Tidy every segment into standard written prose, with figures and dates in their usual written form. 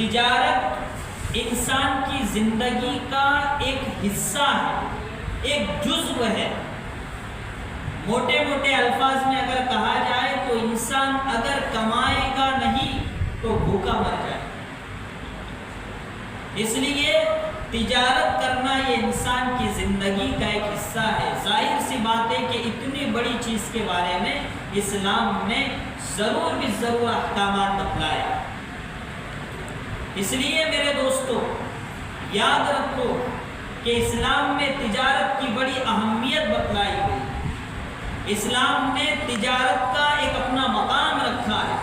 تجارت انسان کی زندگی کا ایک حصہ ہے، ایک جزو ہے۔ موٹے موٹے الفاظ میں اگر کہا جائے تو انسان اگر کمائے گا نہیں تو بھوکا مر جائے۔ اس لیے تجارت کرنا یہ انسان کی زندگی کا ایک حصہ ہے۔ ظاہر سی بات ہے کہ اتنی بڑی چیز کے بارے میں اسلام نے ضرور بھی ضرور احکامات بتلائے۔ اس لیے میرے دوستو یاد رکھو کہ اسلام میں تجارت کی بڑی اہمیت بتلائی گئی۔ اسلام نے تجارت کا ایک اپنا مقام رکھا ہے،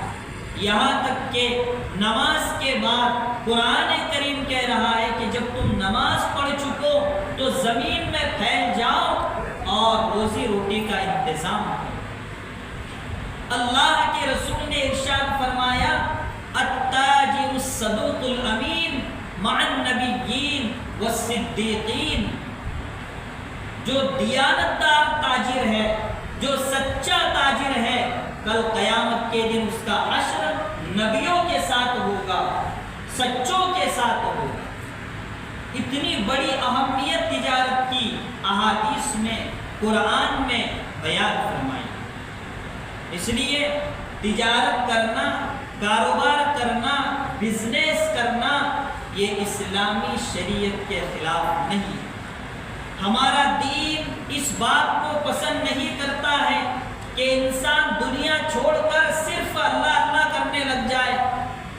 یہاں تک کہ نماز کے بعد قرآن کریم کہہ رہا ہے کہ جب تم نماز پڑھ چکو تو زمین میں پھیل جاؤ اور روزی روٹی کا انتظام کرو۔ اللہ کے رسول نے ارشاد فرمایا التاجر الصدوق الامین مع النبیین والصدیقین، جو دیانتدار تاجر ہے، جو سچا تاجر ہے، کل قیامت کے دن اس کا حشر نبیوں کے ساتھ ہوگا، سچوں کے ساتھ ہوگا۔ اتنی بڑی اہمیت تجارت کی احادیث میں، قرآن میں بیان فرمائی۔ اس لیے تجارت کرنا، کاروبار کرنا، بزنس کرنا یہ اسلامی شریعت کے خلاف نہیں۔ ہمارا دین اس بات کو پسند نہیں کرتا ہے کہ انسان دنیا چھوڑ کر صرف اللہ اللہ کرنے لگ جائے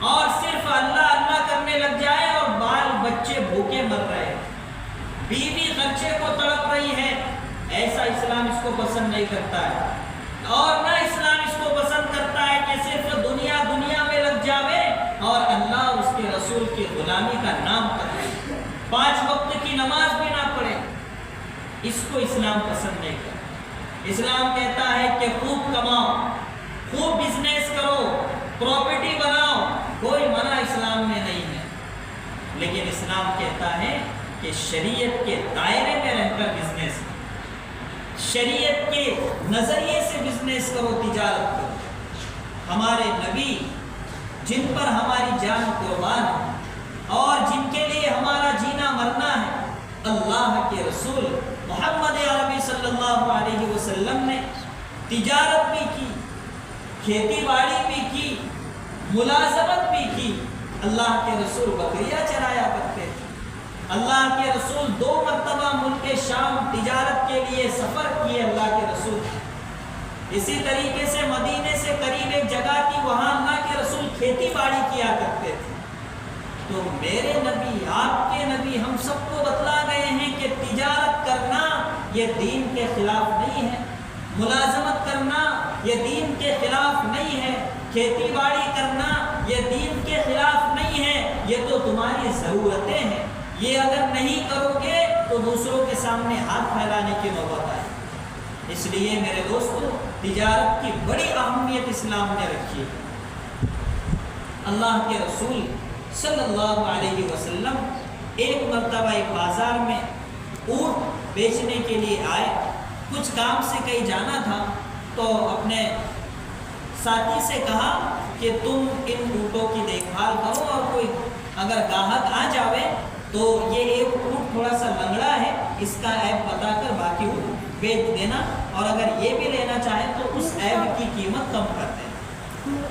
اور صرف اللہ اللہ کرنے لگ جائے اور بال بچے بھوکے مر رہے، بیوی خرچے کو تڑپ رہی ہے۔ ایسا اسلام اس کو پسند نہیں کرتا ہے، اور نہ اسلام اس کو پسند کرتا ہے کہ صرف دنیا میں لگ جاوے اور اللہ اس کے رسول کی غلامی کا نام کرے، 5 وقت کی نماز بھی نہ پڑھے۔ اس کو اسلام پسند نہیں کرتا۔ اسلام کہتا ہے کہ خوب کماؤ، خوب بزنس کرو، پراپرٹی بناؤ، کوئی منع اسلام میں نہیں ہے، لیکن اسلام کہتا ہے کہ شریعت کے دائرے میں رہ کر بزنس کرو، شریعت کے نظریے سے بزنس کرو، تجارت کرو۔ ہمارے نبی جن پر ہماری جان قربان ہے اور جن کے لیے ہمارا جینا مرنا ہے، اللہ کے رسول محمد عربی صلی اللہ علیہ وسلم نے تجارت بھی کی، کھیتی باڑی بھی کی، ملازمت بھی کی۔ اللہ کے رسول بکریاں چرایا کرتے تھے۔ اللہ کے رسول 2 مرتبہ ملک شام تجارت کے لیے سفر کیے اللہ کے رسول۔ اسی طریقے سے مدینے سے قریب ایک جگہ تھی، وہاں اللہ کے رسول کھیتی باڑی کیا کرتے تھے۔ تو میرے نبی، آپ کے نبی ہم سب کو بتلا گئے ہیں کہ تجارت کرنا یہ دین کے خلاف نہیں ہے، ملازمت کرنا یہ دین کے خلاف نہیں ہے، کھیتی باڑی کرنا یہ دین کے خلاف نہیں ہے، یہ تو تمہاری ضرورتیں ہیں۔ یہ اگر نہیں کرو گے تو دوسروں کے سامنے ہاتھ پھیلانے کی نوبت آئے۔ اس لیے میرے دوستو تجارت کی بڑی اہمیت اسلام نے رکھی ہے۔ اللہ کے رسول صلی اللہ علیہ وسلم ایک مرتبہ ایک بازار میں اونٹ بیچنے کے لیے آئے، کچھ کام سے کہیں جانا تھا، تو اپنے ساتھی سے کہا کہ تم ان اونٹوں کی دیکھ بھال کرو اور کوئی اگر گاہک آ جاوے تو یہ ایک اونٹ تھوڑا سا لنگڑا ہے، اس کا عیب بتا کر باقی اونٹ بیچ دینا، اور اگر یہ بھی لینا چاہے تو اس عیب کی قیمت کم کر دینا۔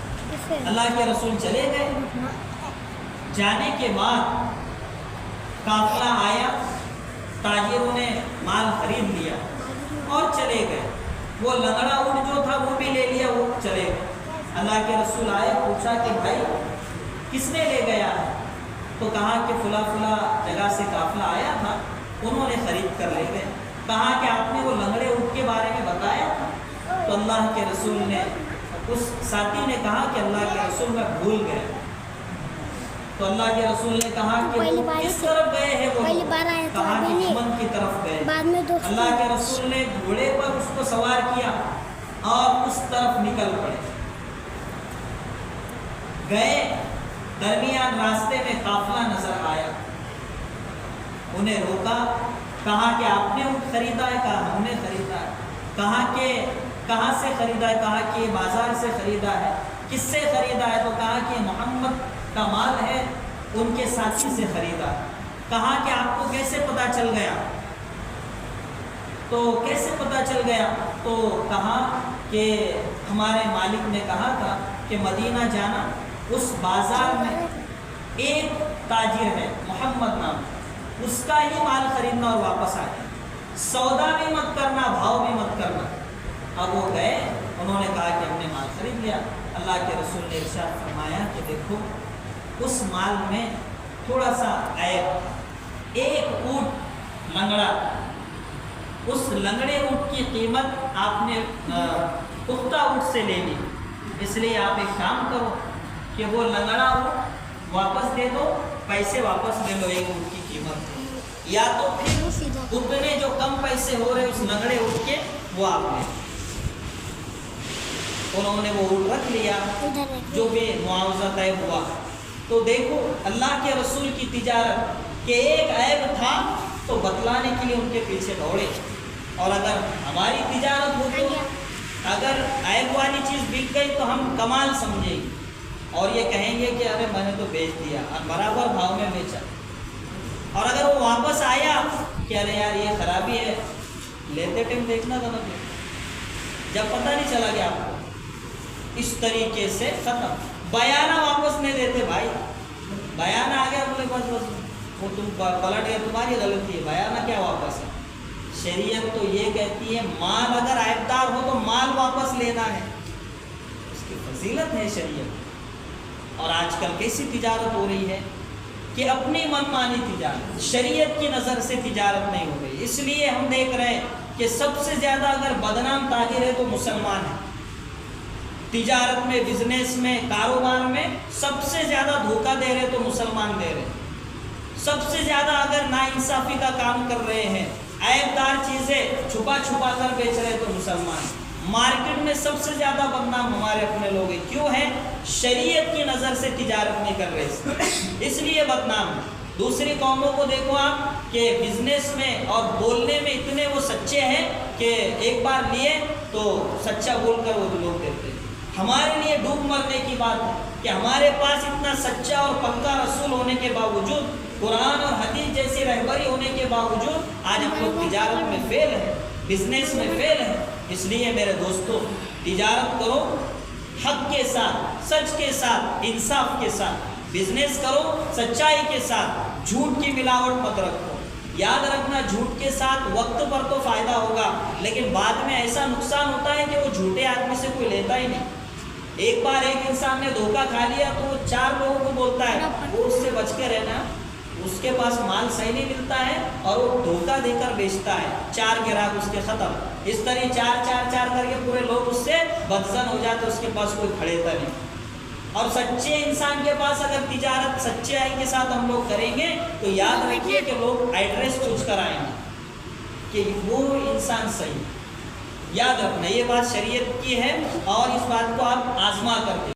اللہ کے رسول چلے گئے۔ جانے کے بعد قافلہ آیا، تاجروں نے مال خرید لیا اور چلے گئے۔ وہ لنگڑا اونٹ جو تھا وہ بھی لے لیا، وہ چلے گئے۔ اللہ کے رسول آئے، پوچھا کہ بھائی کس نے لے گیا ہے؟ تو کہا کہ فلاں جگہ سے قافلہ آیا تھا، انہوں نے خرید کر لے گئے۔ کہا کہ آپ نے وہ لنگڑے اونٹ کے بارے میں بتایا تھا؟ تو اللہ کے رسول نے، اس ساتھی نے کہا کہ اللہ کے رسول میں بھول گئے۔ تو اللہ کے رسول نے کہا کہ وہ کس طرف گئے ہیں؟ وہ کہا کہ یمن کی طرف گئے۔ اللہ کے رسول نے گھوڑے پر اس کو سوار کیا اور اس طرف نکل پڑے۔ گئے، درمیان راستے میں قافلہ نظر آیا، انہیں روکا، کہا کہ آپ نے اونٹ خریدا ہے؟ کہا ہم نے خریدا ہے۔ کہا کہ کہاں سے خریدا ہے؟ کہا کہ بازار سے خریدا ہے۔ کس سے خریدا ہے؟ تو کہا کہ محمد کا مال ہے، ان کے ساتھی سے خریدا. کہا کہ آپ کو کیسے پتا چل گیا؟ تو کیسے پتا چل گیا؟ تو کہا کہ ہمارے مالک نے کہا تھا کہ مدینہ جانا، اس بازار میں ایک تاجر ہے محمد نام، اس کا ہی مال خریدنا اور واپس آ جانا، سودا بھی مت کرنا، بھاؤ بھی مت کرنا. اب وہ گئے، انہوں نے کہا کہ ہم نے مال خرید لیا. اللہ کے رسول نے ارشاد فرمایا کہ دیکھو اس مال میں تھوڑا سا عیب، ایک اونٹ لنگڑا، اس لنگڑے اونٹ کی قیمت آپ نے پختہ اونٹ سے لے لی، اس لیے آپ ایک کام کرو کہ وہ لنگڑا اونٹ واپس دے دو، پیسے واپس لے لو ایک اونٹ کی قیمت، یا تو پھر اتنے جو کم پیسے ہو رہے اس لنگڑے اونٹ کے وہ آپ لے. انہوں نے وہ اونٹ رکھ لیا، جو بھی معاوضہ طے ہوا. تو دیکھو اللہ کے رسول کی تجارت کہ ایک عیب تھا تو بتلانے کے لیے ان کے پیچھے دوڑے. اور اگر ہماری تجارت ہو تو اگر عیب والی چیز بک گئی تو ہم کمال سمجھیں گے اور یہ کہیں گے کہ ارے میں نے تو بیچ دیا اور برابر بھاؤ میں بیچا. اور اگر وہ واپس آیا کہ ارے یار یہ خرابی ہے، لیتے ٹائم دیکھنا تھا نا، جب پتہ نہیں چلا گیا آپ کو. اس طریقے سے ختم. بیانہ واپس نہیں دیتے بھائی، بیانہ آ گیا بولے بس بس وہ تم پلٹ گیا، تمہاری غلطی ہے، بیانہ کیا واپس ہے. شریعت تو یہ کہتی ہے مال اگر عیبدار ہو تو مال واپس لینا ہے، اس کی فضیلت ہے شریعت. اور آج کل کیسی تجارت ہو رہی ہے کہ اپنی من مانی تجارت، شریعت کی نظر سے تجارت نہیں ہو رہی. اس لیے ہم دیکھ رہے ہیں کہ سب سے زیادہ اگر بدنام تاجر ہے تو مسلمان ہے. تجارت میں، بزنس میں، کاروبار میں سب سے زیادہ دھوکہ دے رہے تو مسلمان دے رہے. سب سے زیادہ اگر ناانصافی کا کام کر رہے ہیں، عیبدار چیزیں چھپا چھپا کر بیچ رہے تو مسلمان. مارکیٹ میں سب سے زیادہ بدنام ہمارے اپنے لوگ ہیں. کیوں ہے؟ شریعت کی نظر سے تجارت نہیں کر رہے، اس لیے بدنام ہے. دوسری قوموں کو دیکھو آپ کہ بزنس میں اور بولنے میں اتنے وہ سچے ہیں کہ ایک بار لیے تو سچا بول کر وہ لوگ دیتے ہیں. ہمارے لیے ڈوب مرنے کی بات ہے کہ ہمارے پاس اتنا سچا اور پکا رسول ہونے کے باوجود، قرآن اور حدیث جیسی رہبری ہونے کے باوجود آج ہم لوگ تجارت میں فیل ہیں، بزنس میں فیل ہیں. اس لیے میرے دوستو تجارت کرو حق کے ساتھ، سچ کے ساتھ، انصاف کے ساتھ. بزنس کرو سچائی کے ساتھ، جھوٹ کی ملاوٹ مت رکھو. یاد رکھنا جھوٹ کے ساتھ وقت پر تو فائدہ ہوگا لیکن بعد میں ایسا نقصان ہوتا ہے کہ وہ جھوٹے آدمی سے کوئی لیتا ہی نہیں. ایک بار ایک انسان نے دھوکہ کھا لیا تو وہ 4 لوگوں کو بولتا ہے وہ اس سے بچ کے رہنا، اس کے پاس مال صحیح نہیں ملتا ہے اور وہ دھوکہ دے کر بیچتا ہے. 4 گراہک اس کے ختم. اس طرح 4 کر کے پورے لوگ اس سے بدزن ہو جاتے، اس کے پاس کوئی کھڑے تھا نہیں. اور سچے انسان کے پاس اگر تجارت سچائی کے ساتھ ہم لوگ کریں گے تو یاد رکھیے کہ لوگ ایڈریس پوچھ کر آئیں گے کہ وہ انسان صحیح. یاد رکھنا یہ بات شریعت کی ہے اور اس بات کو آپ آزما کر دیں.